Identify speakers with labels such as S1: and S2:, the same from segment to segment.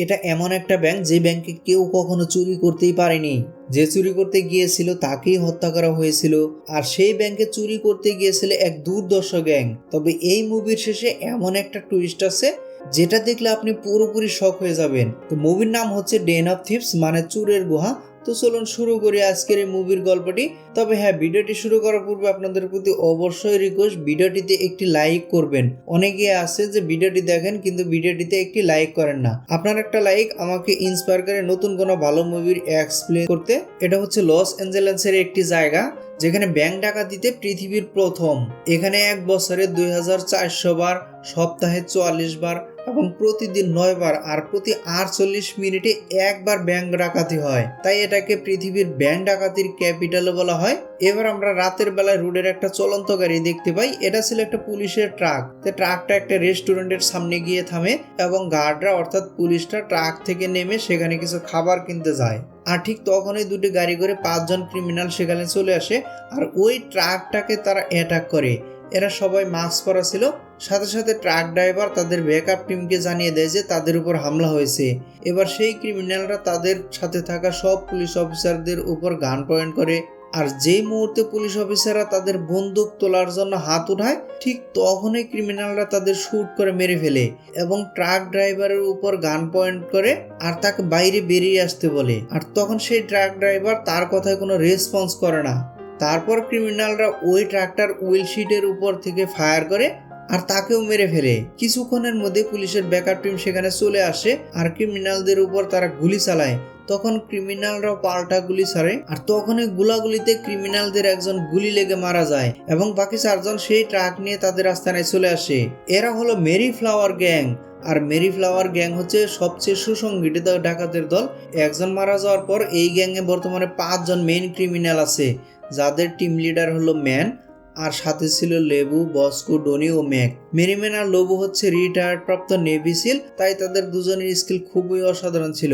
S1: এটা এমন একটা ব্যাংক যে ব্যাংকে কেউ কখনো চুরি করতেই পারেনি। যে চুরি করতে গিয়েছিল তাকেই হত্যা করা হয়েছিল, আর সেই ব্যাংকে চুরি করতে গিয়েছিল এক দুর্ধর্ষ গ্যাং। তবে এই মুভির শেষে এমন একটা টুইস্ট আছে যেটা দেখলে আপনি পুরোপুরি শক হয়ে যাবেন। তো মুভির নাম হচ্ছে ডেন অফ থিপস, মানে চোরের গুহা। তো চলুন শুরু করি আজকের এই মুভির গল্পটি। তবে হ্যাঁ, ভিডিওটি শুরু করার পূর্বে আপনাদের প্রতি অবশ্যই রিকোয়েস্ট, ভিডিওটিতে একটি লাইক করবেন। অনেকে আছে যে ভিডিওটি দেখেন কিন্তু ভিডিওটিতে একটি লাইক করেন না। আপনার একটা লাইক আমাকে ইন্সপায়ার করে নতুন কোনো ভালো মুভির এক্সপ্লেন করতে। এটা হচ্ছে লস অ্যাঞ্জেলেসের একটি জায়গা যেখানে ব্যাংক ডাকাতিতে পৃথিবীর প্রথম। এখানে এক বছরে 2400 বার, সপ্তাহে 44 বার এবং প্রতিদিন 9 বার আর প্রতি 48 মিনিটে একবার ব্যাংক ডাকাতি হয়। তাই এটাকে পৃথিবীর ব্যাংক ডাকাতির ক্যাপিটাল বলা হয়। এবার আমরা রাতের বেলায় রোডের একটা চলন্ত গাড়ি দেখতে পাই। এটা ছিল একটা পুলিশের ট্রাক। ট্রাকটা একটা রেস্টুরেন্টের সামনে গিয়ে থামে এবং গার্ডরা অর্থাৎ পুলিশটা ট্রাক থেকে নেমে সেখানে কিছু খাবার কিনতে যায়। আর ঠিক তখনই দুটি গাড়ি করে 5 জন ক্রিমিনাল সেখানে চলে আসে আর ওই ট্রাকটাকে তারা অ্যাটাক করে। এরা সবাই মাস্ক পরা ছিল। সাথে সাথে ট্রাক ড্রাইভার তাদের ব্যাকআপ টিমকে জানিয়ে দেয় যে তাদের উপর হামলা হয়েছে। এবার সেই ক্রিমিনালরা তাদের সাথে থাকা সব পুলিশ অফিসারদের উপর গান পয়েন্ট করে। আর যেই মুহূর্তে পুলিশ অফিসাররা তাদের বন্দুক তোলার জন্য হাত উঠায়, ঠিক তখনই ক্রিমিনালরা তাদের শুট করে মেরে ফেলে এবং ট্রাক ড্রাইভারের উপর গান পয়েন্ট করে আর তাকে বাইরে বেরিয়ে আসতে বলে। আর তখন সেই ট্রাক ড্রাইভার তার কথায় কোনো রেসপন্স করে না। তারপর ক্রিমিনালরা ওই ট্রাকটার উইলশিটের উপর থেকে ফায়ার করে আর তাকেও মেরে ফেলে। কিছুক্ষণের মধ্যে পুলিশের ব্যাকআপ টিম সেখানে চলে আসে আর ক্রিমিনালদের উপর তারা গুলি চালায়। তখন ক্রিমিনালরাও পাল্টা গুলি ছাড়ে আর তখনই গুলাগুলিতে ক্রিমিনালদের একজন গুলি লেগে মারা যায় এবং বাকি 4 জন সেই ট্রাক নিয়ে তাদের আস্তানায় চলে আসে। এরা হলো মেরি ফ্লাওয়ার গ্যাং। আর মেরি ফ্লাওয়ার গ্যাং হচ্ছে সবচেয়ে সুসংগঠিত ডাকাতের দল। একজন মারা যাওয়ার পর এই গ্যাংয়ে বর্তমানে 5 জন মেইন ক্রিমিনাল আছে, যাদের টিম লিডার হলো ম্যান আর সাথে ছিল লেবু, বস্কো, ডনি ও ম্যাক। মেরিম্যান আর লেবু হচ্ছে রিটায়ার্ড প্রাপ্ত নেভি সিল, তাই তাদের দুজনের স্কিল খুবই অসাধারণ ছিল।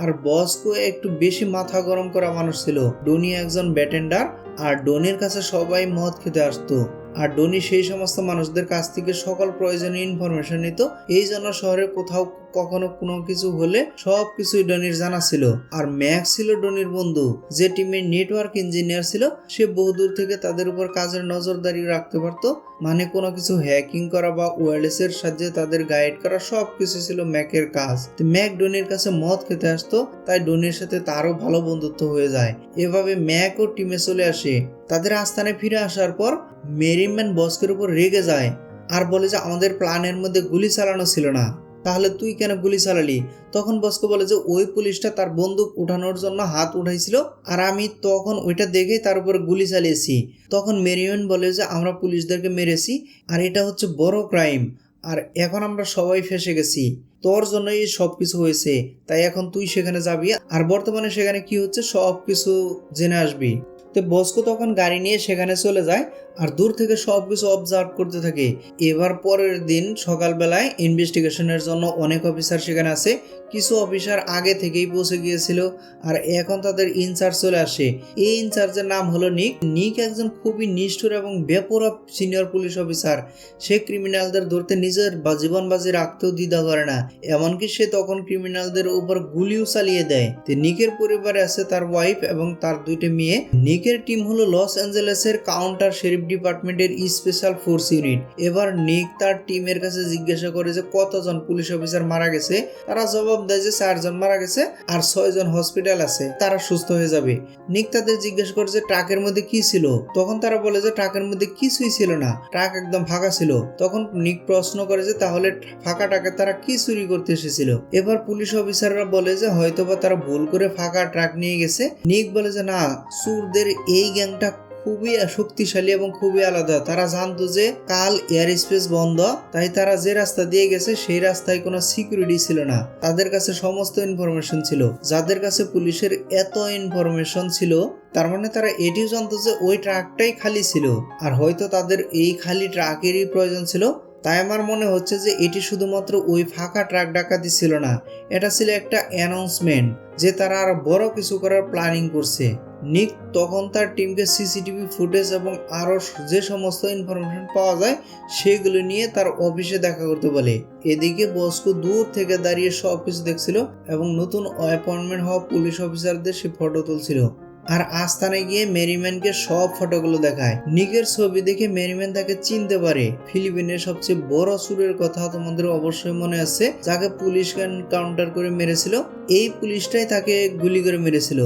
S1: আর বস্কো একটু বেশি মাথা গরম করা মানুষ ছিল। ডনি একজন ব্যাটেন্ডার আর ডনির কাছে সবাই মদ খেতে আসতো। আর ডনি সেই সমস্ত মানুষদের কাছ থেকে সকল প্রয়োজনীয় ইনফরমেশন নিত। এই জন্য শহরে কোথাও কখনো কোনো কিছু হলে সব কিছুই ডনির জানা ছিল। আর ম্যাক্স ছিল ডনির বন্ধু, যে টিমের নেটওয়ার্ক ইঞ্জিনিয়ার ছিল। সে বহুদূর থেকে তাদের উপর কাজের নজরদারি রাখতে পারতো, মানে কোনো কিছু হ্যাকিং করা বা ওয়্যারলেস এর সাহায্যে তাদের গাইড করা, সব কিছু ছিল ম্যাকের কাজ। ম্যাক ডনির কাছে মদ খেতে আসতো, তাই ডনির সাথে তারও ভালো বন্ধুত্ব হয়ে যায়। এভাবে ম্যাক ও টিমে চলে আসে। তাদের আস্তানে ফিরে আসার পর মেরিম্যান বস্কের উপর রেগে যায় আর বলে যে আমাদের প্ল্যানের মধ্যে গুলি চালানো ছিল না, তাহলে তুই কেন গুলি চালালি? তখন বস্কো বলে যে ওই পুলিশটা তার বন্দুক উঠানোর জন্য হাত উঠাইছিল আর আমি তখন ওইটা দেখে তার উপর গুলি চালিয়েছি। তখন মেরিম্যান বলে যে আমরা পুলিশদেরকে মেরেছি আর এটা হচ্ছে বড় ক্রাইম, আর এখন আমরা সবাই ফেঁসে গেছি, তোর জন্য এই সব কিছু হয়েছে, তাই এখন তুই সেখানে যাবি আর বর্তমানে সেখানে কি হচ্ছে সব কিছু জেনে আসবি। তো বস্কো তখন গাড়ি নিয়ে সেখানে চলে যায় আর দূর থেকে সবকিছু অবজার্ভ করতে থাকে। এবার পরের দিন সকালবেলায় ইনভেস্টিগেশনের জন্য অনেক অফিসার সেখানে আছে। কিছু অফিসার আগে থেকেই পৌঁছে গিয়েছিল আর এখন তাদের ইনচার্জ চলে আসে। এই ইনচার্জের নাম হলো নিক। নিক একজন খুবই নিষ্ঠুর এবং বেপরোয়া সিনিয়র পুলিশ অফিসার। সে ক্রিমিনালদের ধরতে নিজের জীবন বাজি রাখতেও দ্বিধা করে না, এমনকি সে তখন ক্রিমিনালদের উপর গুলিও চালিয়ে দেয়। নিকের পরিবারে আছে তার ওয়াইফ এবং তার 2টি মেয়ে। নিকের টিম হলো লস অ্যাঞ্জেলেসের কাউন্টার শেরিফ ডিপার্টমেন্টের স্পেশাল ফোর্স ইউনিট। এবার নিক তার টিমের কাছে জিজ্ঞাসা করে যে কতজন পুলিশ অফিসার মারা গেছে। তারা জবাব দেয় যে 4 জন মারা গেছে আর 6 জন হসপিটাল আছে, তারা সুস্থ হয়ে যাবে। নিক তাদের জিজ্ঞাসা করে যে ট্রাকের মধ্যে কি ছিল। তখন তারা বলে যে ট্রাকের মধ্যে কিছুই ছিল না, ট্রাক একদম ফাঁকা ছিল। তখন নিক প্রশ্ন করে যে তাহলে ফাঁকা ট্রাকে তারা কি চুরি করতে এসেছিল। এবার পুলিশ অফিসাররা বলে যে হয়তোবা তারা ভুল করে ফাঁকা ট্রাক নিয়ে গেছে। নিক বলে যে না, চোরদের এই গ্যাংটা খুবই শক্তিশালী এবং খুবই আলাদা। তারা জানতো যে কাল এয়ার স্পেস বন্ধ, তাই তারা যে রাস্তা দিয়ে গেছে সেই রাস্তায় কোনো সিকিউরিটি ছিল না। তাদের কাছে সমস্ত ইনফরমেশন ছিল। যাদের কাছে পুলিশের এত ইনফরমেশন ছিল, তার মানে তারা এটিও জানতো যে ওই ট্রাকটাই খালি ছিল আর হয়তো তাদের এই খালি ট্রাকেরই প্রয়োজন ছিল। তাই আমার মনে হচ্ছে যে এটি শুধুমাত্র ওই ফাঁকা ট্রাক ডাকাতি ছিল না, এটা ছিল একটা অ্যানাউন্সমেন্ট যে তারা আর বড় কিছু করার প্ল্যানিং করছে। নিক তখন তার টিমকে সিসিটিভি ফুটেজ এবং আরও যে সমস্ত ইনফরমেশন পাওয়া যায় সেগুলো নিয়ে তার অফিসে দেখা করতে বলে। এদিকে বস্কো দূর থেকে দাঁড়িয়ে সব কিছু দেখছিল এবং নতুন অ্যাপয়েন্টমেন্ট হওয়া পুলিশ অফিসারদের সে ফটো তুলছিল। আর আস্তানে গিয়ে মেরিম্যানকে সব ফটোগুলো দেখায়। নিকের ছবি দেখে মেরিম্যান তাকে চিনতে পারে। ফিলিপিনের সবচেয়ে বড় চুরের কথা তোমাদের অবশ্যই মনে আছে, যাকে পুলিশ কাউন্টার করে মেরেছিল। এই পুলিশটাই তাকে গুলি করে মেরেছিল।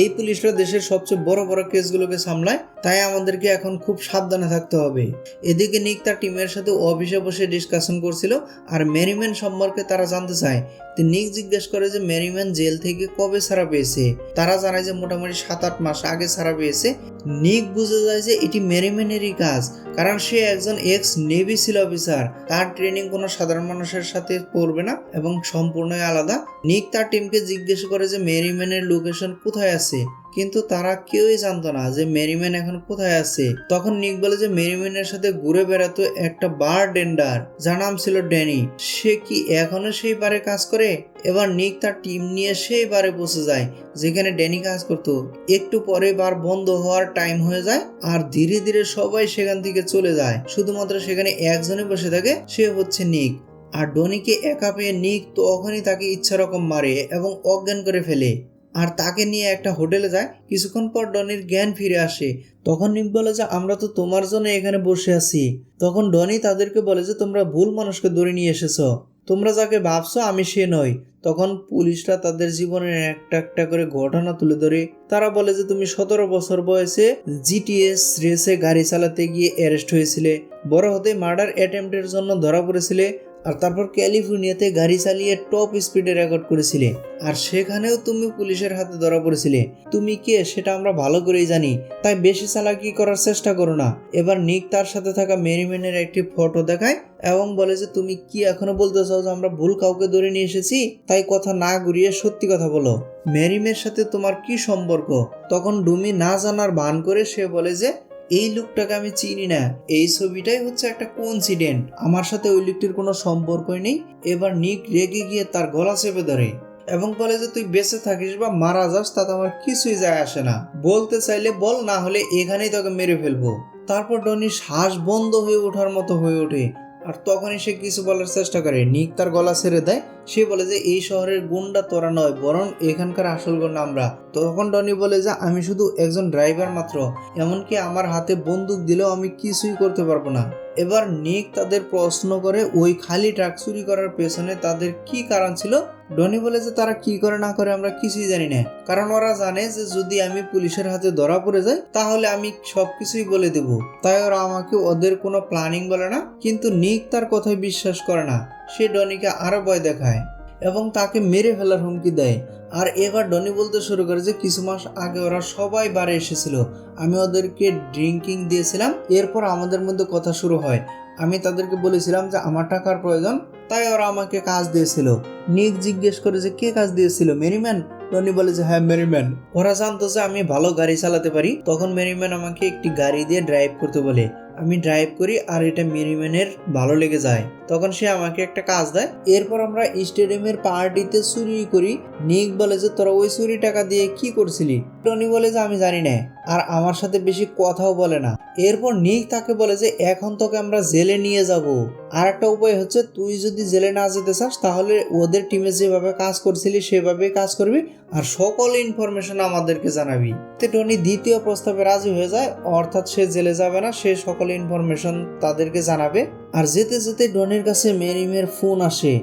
S1: এই পুলিশরা দেশের সবচেয়ে বড় বড় কেসগুলোকে সামলায়, তাই আমাদেরকে এখন খুব সাবধানে থাকতে হবে। এদিকে নিক তার টিমের সাথে অফিসে বসে ডিসকাশন করছিল আর মেরিম্যান সম্পর্কে তারা জানতে চায়। তো নিক জিজ্ঞেস করে যে মেরিম্যান জেল থেকে কবে ছাড়া পেয়েছে। তারা জানায় যে মোটামুটি 7-8 মাস আগে ছাড়া পেয়েছে। নিক বুঝে যায় যে এটি মেরিম্যানেরই কাজ, কারণ সে একজন এক্স নেভি সিল অফিসার। তার ট্রেনিং কোনো সাধারণ মানুষের সাথে পড়বে না এবং সম্পূর্ণই আলাদা। নিক তার টিমকে জিজ্ঞেস করে যে মেরিম্যানের লোকেশন কোথায় আছে, কিন্তু তারা কেউই জানতো না যে মেরিম্যান এখন কোথায় আছে। তখন নিক বলে যে মেরিম্যানের সাথে ঘুরে বেড়াতো একটা বারটেন্ডার যার নাম ছিল ড্যানি। সে কি এখনো সেই বারে কাজ করে? এবার নিক তার টিম নিয়ে সেই বারে পৌঁছে যায় যেখানে ড্যানি কাজ করতো। একটু পরে বার বন্ধ হওয়ার টাইম হয়ে যায় আর ধীরে ধীরে সবাই সেখান থেকে চলে যায়। শুধুমাত্র সেখানে একজনই বসে থাকে, সে হচ্ছে নিক। আর ডনিকে একা পেয়ে নিক তখনই তাকে ইচ্ছা রকম মারে এবং অজ্ঞান করে ফেলে আর তাকে নিয়ে একটা হোটেলে যায়। কিছুক্ষণ পর ডনির জ্ঞান ফিরে আসে। তখন নিক বলে যে আমরা তো তোমার জন্য এখানে বসে আছি। তখন ডনি তাদেরকে বলে যে তোমরা ভুল মানুষকে ধরে নিয়ে এসেছো, তোমরা যাকে ভাবছো আমি সে নই। তখন পুলিশরা তাদের জীবনের একটা একটা করে ঘটনা তুলে ধরে। তারা বলে যে তুমি 17 বছর বয়সে জিটিএস রেসে গাড়ি চালাতে গিয়ে অ্যারেস্ট হয়েছিলে, বড় হতে মার্ডার অ্যাটেম্পটের জন্য ধরা পড়েছিলে, আর তারপর ক্যালিফোর্নিয়াতে গাড়ি চালিয়ে টপ স্পিডে রেকর্ড করেছিলে, আর সেখানেও তুমি পুলিশের হাতে ধরা পড়েছিলে। তুমি কে সেটা আমরা ভালো করেই জানি, তাই বেশি চালাকি করার চেষ্টা করো না। এবার নিক তার সাথে থাকা মেরিম্যানের একটি ফটো দেখায় এবং বলে যে তুমি কি এখনো বলতে চাও যে আমরা ভুল কাউকে ধরে নিয়ে এসেছি? তাই কথা না ঘুরিয়ে সত্যি কথা বলো, মেরিমের সাথে তোমার কি সম্পর্ক? তখন ডুমি না জানার ভান করে সে বলে যে এই লোকটাকে আমি চিনি না, এই ছবিটাই হচ্ছে একটা কোইন্সিডেন্ট, আমার সাথে ওই লোকটির কোনো সম্পর্কই নেই। এবার নিক রেগে গিয়ে তার গলা চেপে ধরে এবং বলে যে তুই বেঁচে থাকিস বা মারা যাস তাতে আমার কিছুই যায় আসে না, বলতে চাইলে বল, না হলে এখানেই তোকে মেরে ফেলবো। তারপর ডনির শ্বাস বন্ধ হয়ে ওঠার মতো হয়ে ওঠে আর তখনই সে কিছু বলার চেষ্টা করে। নিক তার গলা ছেড়ে দেয়। সে বলে যে এই শহরের গুন্ডা তোরা নয়, বরং এখানকার আসল গুন্ডা আমরা। তখন ডনি বলে যে আমি শুধু একজন ড্রাইভার মাত্র, এমনকি আমার হাতে বন্দুক দিলেও আমি কিছুই করতে পারবো না। এবার নিক তাদের প্রশ্ন করে ওই খালি ট্রাক চুরি করার পেছনে তাদের কি কারণ ছিল। ডনি বলে যে তারা কি করে না করে আমরা কিছুই জানি না, কারণ ওরা জানে যে যদি আমি পুলিশের হাতে ধরা পড়ে যাই তাহলে আমি সবকিছুই বলে দেব, তাই ওরা আমাকে ওদের কোনো প্ল্যানিং বলে না। কিন্তু নিক তার কথায় বিশ্বাস করে না। সে ডনিকে আরো ভয় দেখায় এবং তাকে মেরে ফেলার হুমকি দেয়। আর এবার ডনি বলতে শুরু করে যে কিছু মাস আগে ওরা সবাই বারে এসেছিল, আমি ওদেরকে ড্রিঙ্কিং দিয়েছিলাম, এরপর আমাদের মধ্যে কথা শুরু হয়। আমি তাদেরকে বলেছিলাম যে আমার টাকার প্রয়োজন, তাই ওরা আমাকে কাজ দিয়েছিল। নিক জিজ্ঞেস করে যে কে কাজ দিয়েছিল? মেরিম্যান? টনি বলে যে হ্যাঁ মেরিম্যান। ওরা জানতো যে আমি ভালো গাড়ি চালাতে পারি। তখন মেরিম্যান আমাকে একটি গাড়ি দিয়ে ড্রাইভ করতে বলে। আমি ড্রাইভ করি আর এটা মেরিম্যানের ভালো লেগে যায়। তখন সে আমাকে একটা কাজ দেয়। এরপর আমরা স্টেডিয়ামের পার্টিতে চুরি করি। নিক বলে যে তোরা ওই চুরি টাকা দিয়ে কি করছিলি? টনি বলে যে আমি জানি না, আর আমার সাথে বেশি কথাও বলে না। এরপর নিক তাকে বলে যে এখন তোকে আমরা জেলে নিয়ে যাব। আর একটা উপায় হচ্ছে তুই যদি জেলে না যেতে চাস তাহলে ওদের টিমে যেভাবে কাজ করছিলি সেভাবে কাজ করবি আর সকল ইনফরমেশন আমাদেরকে জানাবি। তো টনি দ্বিতীয় প্রস্তাবে রাজি হয়ে যায়, অর্থাৎ সে জেলে যাবে না, সে সকল ইনফরমেশন তাদেরকে জানাবে। আর যেতে যেতে ডনির কাছে মেরিমের ফোন আসে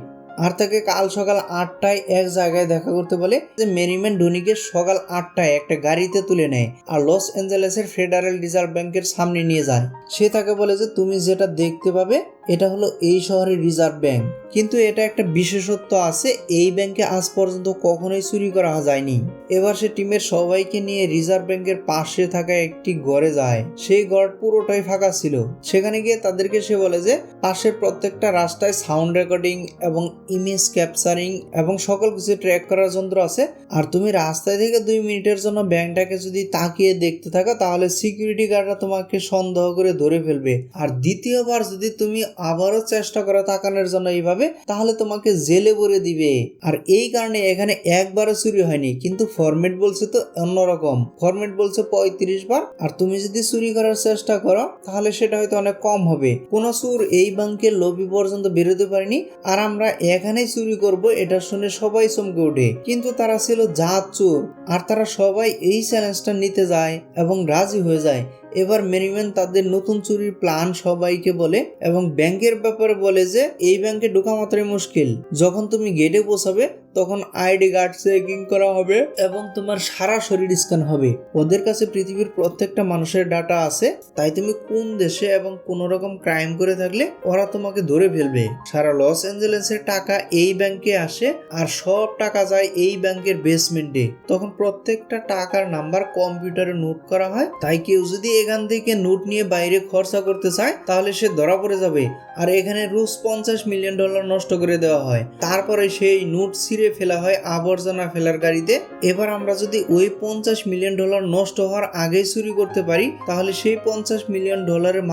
S1: আর তাকে কাল সকাল 8টায় এক জায়গায় দেখা করতে বলে। যে মেরিম্যান ডনিকে সকাল 8টায় একটা গাড়িতে তুলে নেয় আর লস অ্যাঞ্জেলেসের ফেডারেল রিজার্ভ ব্যাংকের সামনে নিয়ে যায়। সে তাকে বলে যে তুমি যেটা দেখতে পাবে এটা হলো এই শহরের রিজার্ভ ব্যাংক, কিন্তু এটা একটা বিশেষত্ব আছে, এই ব্যাংকে আজ পর্যন্ত কখনোই চুরি করা যায়নি। এবার সে টিমের সবাইকে নিয়ে রিজার্ভ ব্যাংকের পাশে থাকা একটি ঘরে যায়। সেই ঘর পুরোটাই ফাঁকা ছিল। সেখানে গিয়ে তাদেরকে সে বলে যে পাশের প্রত্যেকটা রাস্তায় সাউন্ড রেকর্ডিং এবং ইমেজ ক্যাপচারিং এবং সকল কিছু ট্র্যাক করার যন্ত্র আছে, আর তুমি রাস্তায় থেকে 2 মিনিটের জন্য ব্যাংকটাকে যদি তাকিয়ে দেখতে থাকো তাহলে সিকিউরিটি গার্ডরা তোমাকে সন্দেহ করে ধরে ফেলবে। আর দ্বিতীয়বার যদি তুমি আবারও চেষ্টা করো তাকানোর জন্য এইভাবে, তাহলে তোমাকে জেলে ভরে দিবে। আর এই কারণে এখানে একবারও চুরি হয়নি, কিন্তু ফরম্যাট বলছে তো অন্যরকম। ফরম্যাট বলছে 35 বার, আর তুমি যদি চুরি করার চেষ্টা করো তাহলে সেটা হয়তো অনেক কম হবে। কোন চোর এই ব্যাংকের লবি পর্যন্ত বেরোতে পারেনি, আর আমরা এখানেই চুরি করব এটা শুনে সবাই চমকে ওঠে। কিন্তু তারা ছিল জাত চোর, আর তারা সবাই এই চ্যালেঞ্জটা নিতে যায় এবং রাজি হয়ে যায়। এবার মেরিম্যান তাদের নতুন চুরির প্ল্যান সবাইকে বলে এবং ব্যাংকের ব্যাপারে বলে যে এই ব্যাংকে ঢোকা মাত্রই মুশকিল। যখন তুমি গেটে পৌঁছাবে তখন আইডি কার্ড চেকিং করা হবে এবং তোমার সারা শরীর স্ক্যান হবে। ওদের কাছে পৃথিবীর প্রত্যেকটা মানুষের ডাটা আছে, তাই তুমি কোন দেশে এবং কোন রকম ক্রাইম করে থাকলে ওরা তোমাকে ধরে ফেলবে। সারা লস অ্যাঞ্জেলেসের টাকা এই ব্যাংকে আসে, আর সব টাকা যায় এই ব্যাংকের বেসমেন্টে। তখন প্রত্যেকটা টাকার নাম্বার কম্পিউটারে নোট করা হয়, তাই কেউ যদি এখান থেকে নোট নিয়ে বাইরে খরচা করতে চায় তাহলে সে ধরা পড়ে যাবে। আর এখানে রোজ $50 মিলিয়ন নষ্ট করে দেওয়া হয়, তারপরে সেই নোট ছিঁড়ে ফেলা হয় আবর্জনা ফেলার গাড়িতে। এবার আমরা যদি ওই $50 মিলিয়ন নষ্ট হওয়ার আগেই চুরি করতে পারি তাহলে সেই $50 মিলিয়ন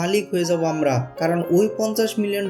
S1: মালিক হয়ে যাব আমরা, কারণ ওই $50 মিলিয়ন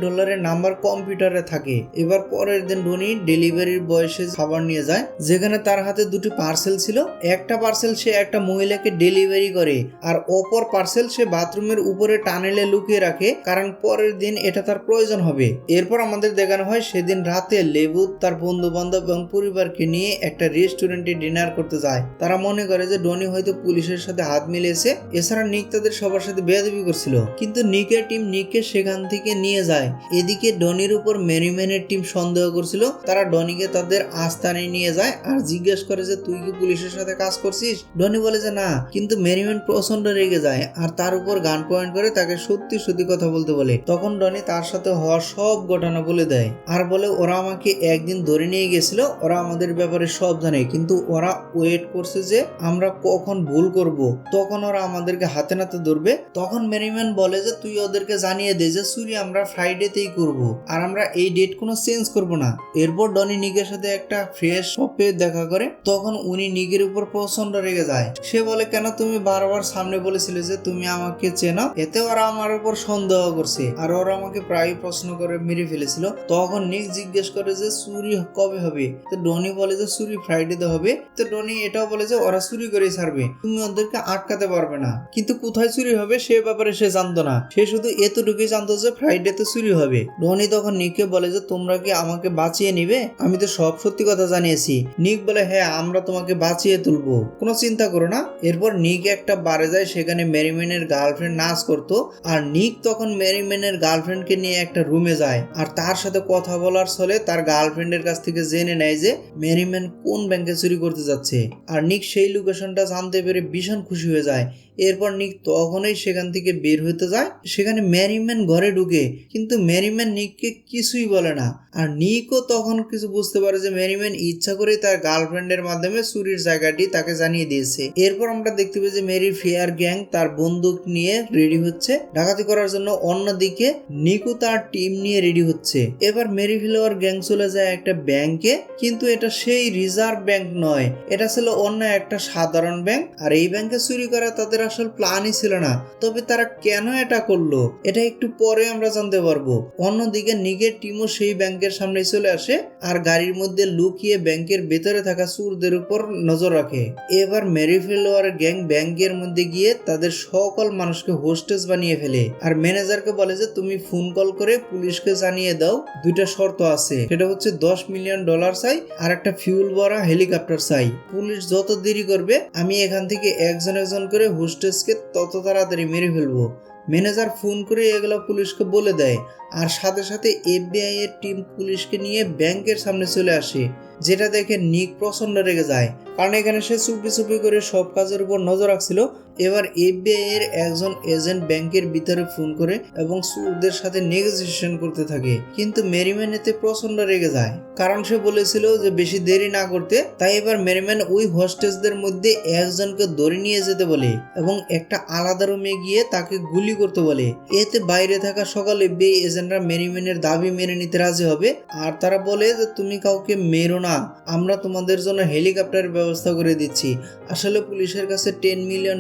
S1: নাম্বার কম্পিউটারে থাকে। এবার পরের দিন ডনি ডেলিভারির বয়সে খাবার নিয়ে যায়, যেখানে তার হাতে দুটি পার্সেল ছিল। একটা পার্সেল সে একটা মহিলাকে ডেলিভারি করে, আর অপর পার্সেল সে বাথরুমের উপরে টানেলে লুকিয়ে রাখে, কারণ পরের দিন এটা তার প্রয়োজন হবে। এরপর আমাদের দেখানো হয় সেদিন রাতে লেবু তার বন্ধু বান্ধব এবং পরিবারকে নিয়ে একটা রেস্টুরেন্টে ডিনার করতে যায়। তারা মনে করে যে ডনি হয়তো পুলিশের সাথে হাত মিলিয়েছে। এছাড়া নিক তাদের সবার সাথে বেয়াদবি করছিল, কিন্তু নিকের টিম নিককে সেখান থেকে নিয়ে যায়। এদিকে ডনির উপর মেরিম্যানের টিম সন্দেহ করছিল। তারা ডনিকে তাদের আস্তানে নিয়ে যায় আর জিজ্ঞেস করে যে তুই কি পুলিশের সাথে কাজ করছিস? ডনি বলে যে না, কিন্তু মেরিম্যান প্রচন্ড রেগে যায় আর তার উপর গান পয়েন্ট করে তাকে সত্যি সত্যি কথা বলতে বলে। তখন ডনি তার সাথে হওয়া সব ঘটনা বলে দেয় আর বলে ওরা আমাকে একদিন ধরে নিয়ে গেছিল, ওরা আমাদের ব্যাপারে সব জানে, কিন্তু ওরা ওয়েট করছে যে আমরা কখন ভুল করব, তখন ওরা আমাদেরকে হাতে নাতে ধরবে। তখন মেরিম্যান বলে যে তুই ওদেরকে জানিয়ে দে যে চুরি আমরা ফ্রাইডেতেই করব, আর আমরা এই ডেট কোনো চেঞ্জ করব না। এরপর ডনি নিকের সাথে একটা ফ্রেশ শপে দেখা করে, তখন উনি নিকের উপর প্রচন্ড রেগে যায়। সে বলে কেন তুমি বারবার সামনে বলেছিলে যে তুমি আমাকে চেনো? এতে ওরা আমার উপর সন্দেহ করছে আর ওরা আমাকে প্রায় প্রশ্ন করে মেরে ফেলেছিল। তখন নিক জিজ্ঞেস করে যে চুরি কবে হবে? তো ডনি বলে যে চুরি ফ্রাইডেতে হবে। তো ডনি এটাও বলে যে ওরা চুরি করেই ছাড়বে, তুমি ওদেরকে আটকাতে পারবে না। কিন্তু কোথায় চুরি হবে সে ব্যাপারে সে জানতো না, সে শুধু এতটুকুই জানতো যে ফ্রাইডেতে চুরি হবে। ডনি তখন নিককে বলে যে তোমরা কি আমাকে বাঁচিয়ে নিবে? আমি তো সব সত্যি কথা জানিয়েছি। নিক বলে হ্যাঁ, আমরা তোমাকে বাঁচিয়ে তুলবো, কোনো চিন্তা করো না। এরপর নিক একটা বারে যায়, সেখানে মেরিম্যানের গার্লফ্রেন্ড নাচ করতো, আর নিক তখন মেরিম্যানের গার্লফ্রেন্ডকে নিয়ে একটা রুমে যায় আর তার সাথে কথা বলার ছলে তার গার্লফ্রেন্ডের কাছ থেকে জেনে নেয় যে মেরিম্যান কোন ব্যাংকে চুরি করতে যাচ্ছে। আর নিক সেই লোকেশনটা জানতে পেরে ভীষণ খুশি হয়ে যায়। এরপর নিক তখনই সেখান থেকে বের হতে যায়। সেখানে মেরিম্যান ঘরে ঢুকে, কিন্তু মেরিম্যান নিককে কিছুই বলে না। আর নিকও তখন কিছু বুঝতে পারে যে মেরিম্যান ইচ্ছা করে তার গার্লফ্রেন্ডের মাধ্যমে চুরির জায়গাটি তাকে জানিয়ে দিয়েছে। এরপর আমরা দেখতে পাই যে মেরির ফেয়ার গ্যাং তার বন্দুক নিয়ে রেডি হচ্ছে ডাকাতি করার জন্য। অন্যদিকে নিকও তার টিম নিয়ে রেডি হচ্ছে। এবার মেরি ফ্লাওয়ার গ্যাং চলে যায় একটা ব্যাংকে, কিন্তু এটা সেই রিজার্ভ ব্যাংক নয়, এটা ছিল অন্য একটা সাধারণ ব্যাংক। আর এই ব্যাংকে চুরি করা তাদের আসল প্ল্যানই ছিল না, তবে তারা কেন এটা করলো এটা একটু পরে আমরা জানতে পারবো। অন্যদিকে নিকের টিমও সেই ব্যাংকের সামনে চলে আসে আর গাড়ির মধ্যে লুকিয়ে ব্যাংকের ভেতরে থাকা চোরদের উপর নজর রাখে। এবার মেরি ফ্লাওয়ার গ্যাং ব্যাংকের মধ্যে গিয়ে তাদের সকল মানুষকে হোস্টেজ বানিয়ে ফেলে আর ম্যানেজারকে বলে যে তুমি ফোন কল করে পুলিশকে জানিয়ে দাও দুইটা শর্ত আছে, সেটা হচ্ছে $10 মিলিয়ন চাই আর একটা ফিউল ভরা হেলিকপ্টার চাই। পুলিশ যত দেরি করবে আমি এখান থেকে একজন একজন করে হোস্টেজকে তত তাড়াতাড়ি মেরে ফেলবো। ম্যানেজার ফোন করে এগুলো পুলিশকে বলে দেয় আর সাথে সাথে FBI এর টিম পুলিশকে নিয়ে ব্যাংকের সামনে চলে আসে, যেটা দেখে নিক প্রচন্ড রেগে যায়, কারণ এখানে সে চুপি চুপি করে সব কাজের উপর নজর রাখছিল। এবার FBI এর একজন এজেন্ট ব্যাংকের ভিতরে ফোন করে এবং চোরদের সাথে নেগোসিয়েশন করতে থাকে, কিন্তু মেরিম্যান এতে প্রচন্ড রেগে যায়, কারণ সে বলেছিল যে বেশি দেরি না করতে। তাই এবার মেরিম্যান ওই হোস্টেজদের মধ্যে একজনকে ধরে নিয়ে যেতে বলে এবং একটা আলাদা রুমে গিয়ে তাকে গুলি করতে বলে। এতে বাইরে থাকা সকল FBI এজেন্ট এজেন্টরা মেরিম্যানের দাবি মেনে নিতে রাজি হবে আর তারা বলে যে তুমি কাউকে মেরো না, আমরা তোমাদের জন্য হেলিকপ্টারের ব্যবস্থা করে দিচ্ছি। আসলে পুলিশের কাছে $10 মিলিয়ন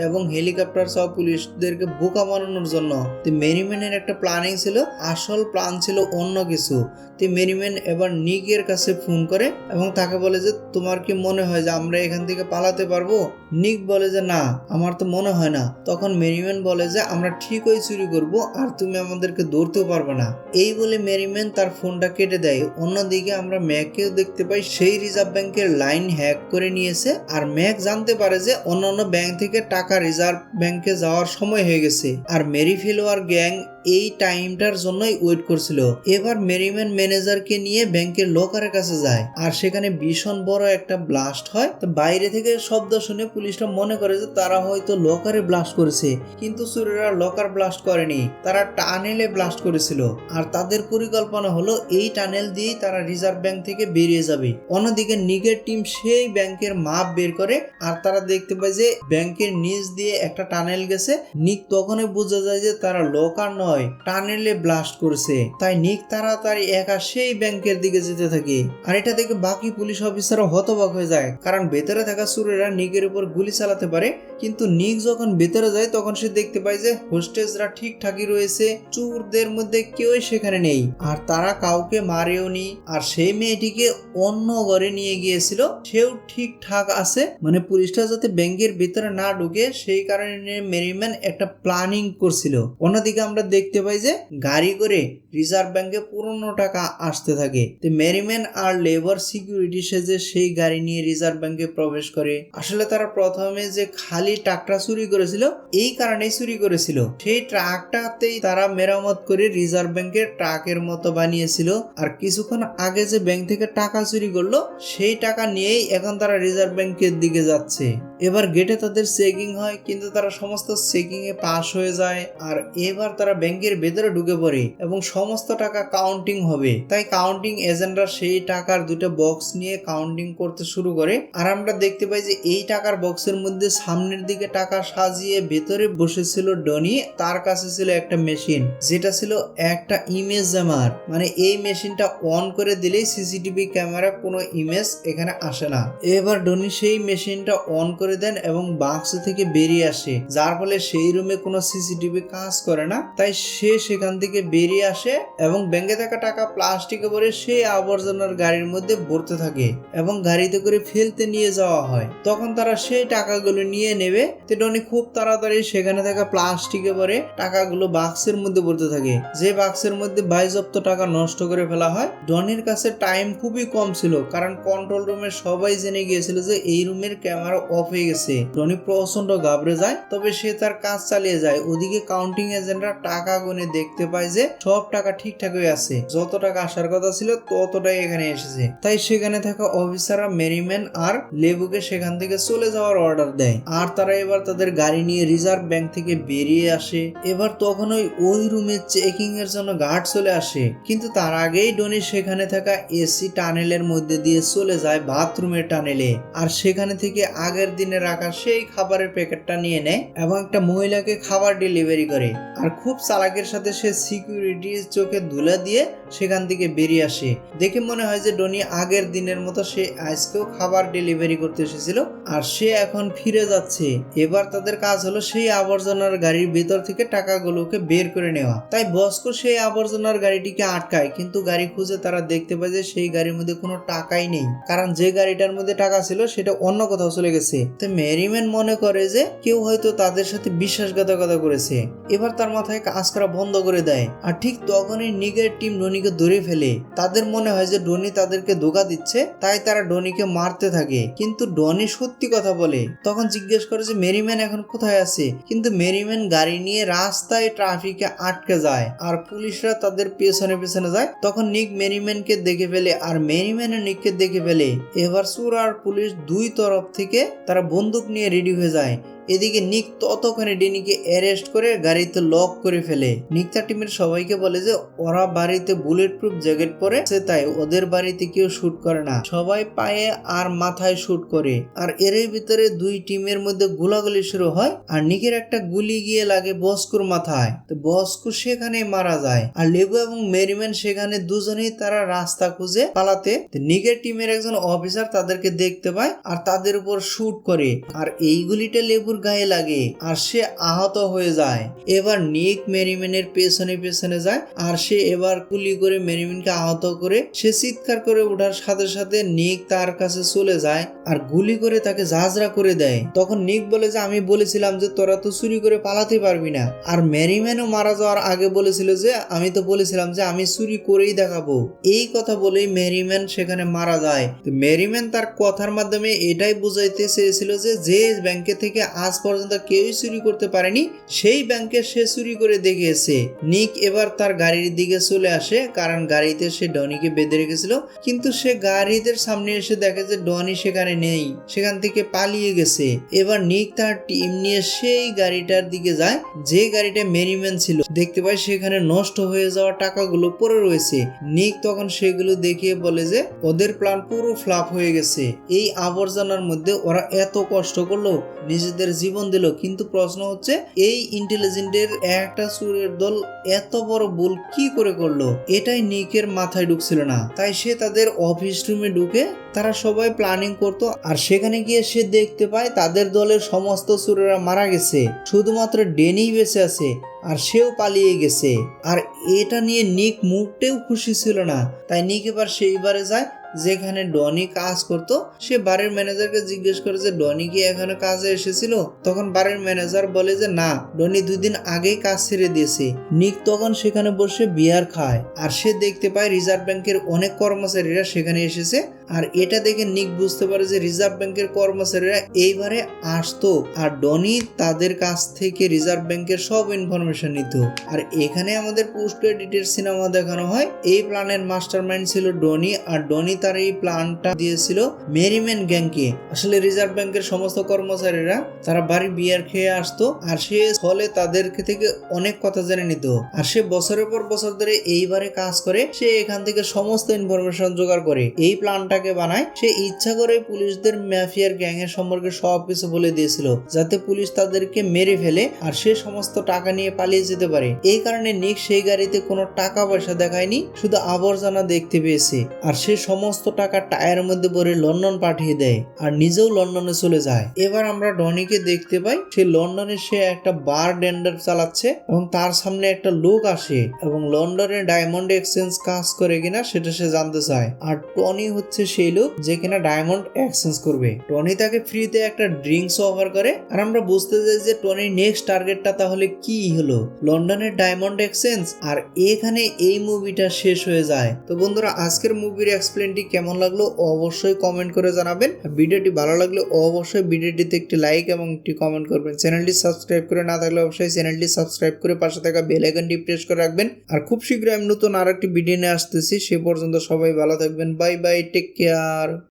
S1: এবং হেলিকপ্টার সহ পুলিশদেরকে বোকা বানানোর জন্য। তো মেরিম্যানের একটা প্ল্যানিং ছিল, আসল প্ল্যান ছিল অন্য কিছু। তো মেরিম্যান এবার নিকের কাছে ফোন করে এবং তাকে বলে যে তোমার কি মনে হয় যে আমরা এখান থেকে পালাতে পারবো? নিক বলে যে না, আমার তো মনে হয় না। তখন মেরিম্যান বলে যে আমরা ঠিকই চুরি করব আর তুমি আমাদেরকে ধরতেও পারবে না। এই বলে মেরিম্যান তার ফোনটা কেটে দেয়। অন্যদিকে আমরা ম্যাককেও দেখতে পাই, সেই রিজার্ভ ব্যাংকের লাইন হ্যাক করে নিয়েছে আর ম্যাক জানতে পারে যে অন্যান্য ব্যাংক থেকে টাকা রিজার্ভ ব্যাংকে যাওয়ার সময় হয়ে গেছে আর মেরি ফেলোয়ার গ্যাং এই টাইমটার জন্যই ওয়েট করছিল। এবার মেরিম্যান ম্যানেজারকে নিয়ে ব্যাংকের লকারের কাছে যায় আর সেখানে ভীষণ বড় একটা ব্লাস্ট হয়। তো বাইরে থেকে শব্দ শুনে পুলিশরা মনে করে যে তারা হয়তো লকারে ব্লাস্ট করেছে, কিন্তু চোরেরা লকার ব্লাস্ট করেনি, তারা টানেলে ব্লাস্ট করেছিল। আর তাদের পরিকল্পনা হলো এই টানেল দিয়েই তারা রিজার্ভ ব্যাংক থেকে বেরিয়ে যাবে। অন্যদিকে নিকের টিম সেই ব্যাংকের মাপ বের করে আর তারা দেখতে পায় যে ব্যাংকের নিচ দিয়ে একটা টানেল গেছে। নিক তখনই বোঝা যায় যে তারা লকার নয়, টানেলে ব্লাস্ট করছে। তাই নিক তাড়াতাড়ি একা সেই ব্যাংকের দিকে যেতে থাকে আর এটা দেখে বাকি পুলিশ অফিসারও হতবাক হয়ে যায়, কারণ ভেতরে থাকা চোরেরা নিকের উপর গুলি চালাতে পারে। কিন্তু নিক যখন ভেতরে যায় তখন সে দেখতে পায় যে হোস্টেসরা ঠিকঠাকই রয়েছে, চোরদের মধ্যে কেউই সেখানে নেই আর তারা কাউকে মারেও নি। আর সেই মেয়েটিকে অন্য ঘরে নিয়ে গিয়েছিল, সেও ঠিকঠাক আছে। মানে পুলিশটা যাতে ব্যাংকের ভিতরে না ঢুকে সেই কারণে মেরিম্যান একটা প্ল্যানিং করছিল। অন্যদিকে আমরা দেখতে পাই যে গাড়ি করে রিজার্ভ ব্যাংকে পুরনো টাকা আসতে থাকে। তো মেরিম্যান আর লেবার সিকিউরিটি সেজে সেই গাড়ি নিয়ে রিজার্ভ ব্যাংকে প্রবেশ করে। আসলে তারা প্রথমে যে খালি ট্রাকটা চুরি করেছিল এই কারণেই চুরি করেছিল, সেই ট্রাকটাতেই তারা মেরামত করে রিজার্ভ ব্যাংকের ট্রাকের মতো বানিয়েছিল। আর কিছুক্ষণ আগে যে ব্যাংক থেকে টাকা চুরি করলো সেই টাকা নিয়েই এখন তারা রিজার্ভ ব্যাংকের দিকে যাচ্ছে। এবার গেটে তাদের চেকিং হয়, কিন্তু তারা সমস্ত চেকিং এ পাস হয়ে যায় আর এবার তারা ব্যাংকের ভেতরে ঢুকে পড়ে এবং সমস্ত টাকা কাউন্টিং হবে। তাই কাউন্টিং এজেন্টরা সেই টাকার দুটো বক্স নিয়ে কাউন্টিং করতে শুরু করে। আর আমরা দেখতে পাই যে এই টাকার বক্সের মধ্যে সামনের দিকে টাকা সাজিয়ে ভেতরে বসেছিল ডনি। তার কাছে ছিল একটা মেশিন, যেটা ছিল একটা ইমেজ জ্যামার। মানে এই মেশিনটা অন করে দিলেই সিসিটিভি ক্যামেরা কোনো ইমেজ এখানে আসে না। এবার ডনি সেই মেশিনটা অন করে দেন এবং বাক্স থেকে বেরিয়ে আসে, যার ফলে সেই রুমে কোনো সিসিটিভি কাজ করে না। তাই সে সেখান থেকে বেরিয়ে আসে এবং ব্যাংকে থাকা টাকা প্লাস্টিকে ভরে সেই আবর্জনার গাড়ির মধ্যে ভরতে থাকে এবং গাড়িতে করে ফেলতে নিয়ে যাওয়া হয়। তখন তারা সেই টাকাগুলো নিয়ে নেবে। তো ডনি খুব তাড়াতাড়ি সেখানে থাকা প্লাস্টিকে ভরে টাকাগুলো বাক্সের মধ্যে ভরতে থাকে, যে বাক্সের মধ্যে বাজেয়াপ্ত টাকা নষ্ট করে ফেলা হয়। ডনির কাছে টাইম খুবই কম ছিল, কারণ কন্ট্রোল রুমে সবাই জেনে গিয়েছিল যে এই রুমের ক্যামেরা অফ হয়ে গেছে। ডনি প্রচন্ড ঘাবড়ে যায়, তবে সে তার কাজ চালিয়ে যায়। ওদিকে কাউন্টিং এজেন্টরা টাকা গুনে দেখতে পায় যে সব টাকা ঠিকঠাক হয়ে আছে, যত টাকা আসার কথা ছিল ততটাই এখানে এসেছে। তাই সেখানে থাকা অফিসাররা মেরিম্যান আর লেবুকে সেখান থেকে চলে যাওয়ার অর্ডার দেয় আর তারা এবার তাদের গাড়ি নিয়ে রিজার্ভ ব্যাংক থেকে বেরিয়ে আসে। এবার তখন ওই রুমে চেকিং এর জন্য গার্ড চলে আসে, কিন্তু তার আগেই ডনি সেখানে থাকা এসি টানেলের মধ্যে দিয়ে চলে যায় বাথরুমের টানেলে আর সেখানে থেকে আগের দিনে রাখা সেই খাবারের প্যাকেটটা নিয়ে নেয় এবং একটা মহিলাকে খাবার ডেলিভারি করে। আর খুব চালাকের সাথে সে সিকিউরিটির চোখে ধুলা দিয়ে সেখান থেকে বেরিয়ে আসে। দেখে মনে হয় যে ডনি আগের দিনের মতো সে আজকেও খাবার ডেলিভারি করতে এসেছিল আর সে এখন ফিরে যাচ্ছে। এবার তাদের কাজ হলো সেই আবর্জনার গাড়ির ভেতর থেকে টাকাগুলোকে বের করে নেওয়া। তাই বস্কো সেই আবর্জনার গাড়িটিকে আটকায়, কিন্তু গাড়ি খুঁজে তারা দেখতে পায় যে সেই গাড়ির মধ্যে কোনো টাকাই নেই, কারণ যে গাড়িটার মধ্যে টাকা ছিল সেটা অন্য কোথাও চলে গেছে। তো মেরিম্যান মনে করে যে কেউ হয়তো তাদের সাথে বিশ্বাসঘাতকতা করেছে। এবার তার মাথায় কাজ করা বন্ধ করে দেয় আর ঠিক তখনই নিকের টিম ডনিকে ধরে ফেলে। তাদের মনে হয় যে ডনি তাদেরকে ধোঁকা দিচ্ছে, তাই তারা ডনিকে মারতে থাকে। কিন্তু ডনি সত্যি কথা বলে। তখন জিজ্ঞেস করে যে মেরিম্যান এখন কোথায় আছে, কিন্তু মেরিম্যান গাড়ি নিয়ে রাস্তায় ট্রাফিকে আটকে যায় আর পুলিশরা তাদের পেছনে পেছনে যায়। তখন নিক মেরিম্যানকে দেখে ফেলে আর মেরিম্যান নিককে দেখে ফেলে। এবার চোর আর পুলিশ দুই তরফ থেকে তারা বন্দুক নিয়ে রেডি হয়ে যায়। এদিকে নিক ততক্ষণে ডেনিকে অ্যারেস্ট করে গাড়িতে লক করে ফেলে। নিক তার টিমের সবাইকে বলে যে ওরা বাড়িতে বুলেট প্রুফ জ্যাকেট পরে তাই ওদের বাড়িতে কেউ শুট করে না, সবাই পায়ে আর মাথায় শুট করে। আর এরই ভিতরে দুই টিমের মধ্যে গোলাগুলি শুরু হয় আর নিকের একটা গুলি গিয়ে লাগে বস্কুর মাথায়। তো বস্কু সেখানে মারা যায় আর লেবু এবং মেরিম্যান সেখানে দুজনেই তারা রাস্তা খুঁজে পালাতে নিকের টিমের একজন অফিসার তাদেরকে দেখতে পায় আর তাদের উপর শুট করে আর এই গুলিটা লেবুর গায়ে লাগে আর সে আহত হয়ে যায়। এবার নিক মেরিম্যানের পেছনে পেছনে যায় আর সে এবার গুলি করে মেরিম্যানকে আহত করে সে চিৎকার করে ওঠার সাথে সাথে নিক তার কাছে চলে যায় আর গুলি করে তাকে ঝাঁঝরা করে দেয়। তখন নিক বলে যে আমি বলেছিলাম যে তোরা তো চুরি করে পালাতে পারবি না। আর মেরিম্যানও মারা যাওয়ার আগে বলেছিল যে আমি তো বলেছিলাম যে আমি চুরি করেই দেখাবো। এই কথা বলেই মেরিম্যান সেখানে মারা যায়। মেরিম্যান তার কথার মাধ্যমে এটাই বুঝাইতে চেয়েছিল যে যে ব্যাংকে থেকে আজ পর্যন্ত কেউই চুরি করতে পারেনি সেই ব্যাংকে সে চুরি করে দেখিয়েছে। নিক এবার তার গাড়ির দিকে চলে আসে কারণ গাড়িতে সে ডনিকে বেঁধে রেখেছিল, কিন্তু সে গাড়িদের সামনে এসে দেখে যে ডনি সেখানে নেই, সেখান থেকে পালিয়ে গেছে। এবার নিক তার টিম নিয়ে সেই গাড়িটার দিকে যায় যে গাড়িটা মেরিম্যান ছিল। দেখতে পায় সেখানে নষ্ট হয়ে যাওয়া টাকাগুলো পড়ে রয়েছে। নিক তখন সেগুলো দেখিয়ে বলে যে ওদের প্ল্যান পুরো ফ্লপ হয়ে গেছে, এই আবর্জনার মধ্যে ওরা এত কষ্ট করলো, নিজেদের জীবন দিল, কিন্তু প্রশ্ন হচ্ছে এই ইন্টেলিজেন্টের একটা চোরের দল এত বড় ভুল কি করে করলো, এটাই নিকের মাথায় ঢুকছিল না। তাই সে তাদের অফিস রুমে ঢুকে তারা সবাই প্ল্যানিং করতো আর সেখানে গিয়ে সে দেখতে পায় তাদের দলের সমস্ত চোরেরা মারা গেছে, শুধুমাত্র ডেনি বেঁচে আছে আর সেও পালিয়ে গেছে। আর এটা নিয়ে নিক মুহূর্তেও খুশি ছিল না। তাই নিক এবার সেইবারে যায় যেখানে ডনি কাজ করতো। সে বারের ম্যানেজারকে জিজ্ঞেস করে যে ডনি কি এখানে কাজে এসেছিল। তখন বারের ম্যানেজার বলে যে না, ডনি 2 দিন আগেই কাজ ছেড়ে দিয়েছে। নিক তখন সেখানে বসে বিয়ার খায় আর সে দেখতে পায় রিজার্ভ ব্যাংকের অনেক কর্মচারীরা সেখানে এসেছে। আর এটা দেখে নিক বুঝতে পারে যে রিজার্ভ ব্যাংকের কর্মচারীরা এইবারে আসতো আর ডনি তাদের কাছ থেকে রিজার্ভ ব্যাংকের সব ইনফরমেশন নিত। আর এখানে আমাদের পোস্ট ক্রেডিটের সিনেমা দেখানো হয় এই প্ল্যানের মাস্টারমাইন্ড ছিল ডনি, আর ডনি তার এই প্ল্যানটা দিয়েছিল মেরিম্যান গ্যাংকে। আসলে রিজার্ভ ব্যাংকের সমস্ত কর্মচারীরা তারা বাড়ি বিয়ার খেয়ে আসতো আর সে ফলে তাদের থেকে অনেক কথা জেনে নিত। আর সে বছরের পর বছর ধরে এইবারে কাজ করে, সে এখান থেকে সমস্ত ইনফরমেশন জোগাড় করে এই প্ল্যানটাকে বানায়। সে ইচ্ছা করে পুলিশদের মাফিয়ার গ্যাং এর সম্পর্কে সবকিছু বলে দিয়েছিল যাতে পুলিশ তাদেরকে মেরে ফেলে আর সে সমস্ত টাকা নিয়ে পালিয়ে যেতে পারে। এই কারণে নিক সেই গাড়িতে কোনো টাকা পয়সা দেখায়নি, শুধু আবর্জনা দেখতে পেয়েছে। আর সে সমস্ত টাকা টায়ারের মধ্যে ভরে লন্ডন পাঠিয়ে দেয় আর নিজেও লন্ডনে চলে যায়। এবার আমরা ডনিকে দেখতে পাই সে লন্ডনে সে একটা বার টেন্ডার চালাচ্ছে এবং তার সামনে একটা লোক আসে এবং লন্ডনে ডায়মন্ড এক্সচেঞ্জ কাজ করে কিনা সেটা সে জানতে চায়। আর টনি হচ্ছে সেই লোক যে কিনা ডায়মন্ড এক্সচেঞ্জ করবে। টনি তাকে ফ্রিতে একটা ড্রিঙ্কস অফার করে আর আমরা বুঝতে চাই যে টনির নেক্সট টার্গেটটা তাহলে কি হলো, লন্ডনের ডায়মন্ড এক্সচেঞ্জ। আর এখানে এই মুভিটা শেষ হয়ে যায়। তো বন্ধুরা, আজকের মুভির এক্সপ্লেনটি কেমন লাগলো অবশ্যই কমেন্ট করে জানাবেন। ভিডিওটি ভালো লাগলে অবশ্যই ভিডিওটিতে একটি লাইক এবং একটি কমেন্ট করবেন। চ্যানেলটি সাবস্ক্রাইব করে না থাকলে অবশ্যই চ্যানেলটি সাবস্ক্রাইব করে পাশে থাকা বেল আইকনটি প্রেস করে রাখবেন। আর খুব শীঘ্রই আমি নতুন আরেকটি ভিডিও নিয়ে আসতেছি। সে পর্যন্ত সবাই ভালো থাকবেন। Bye bye, take care.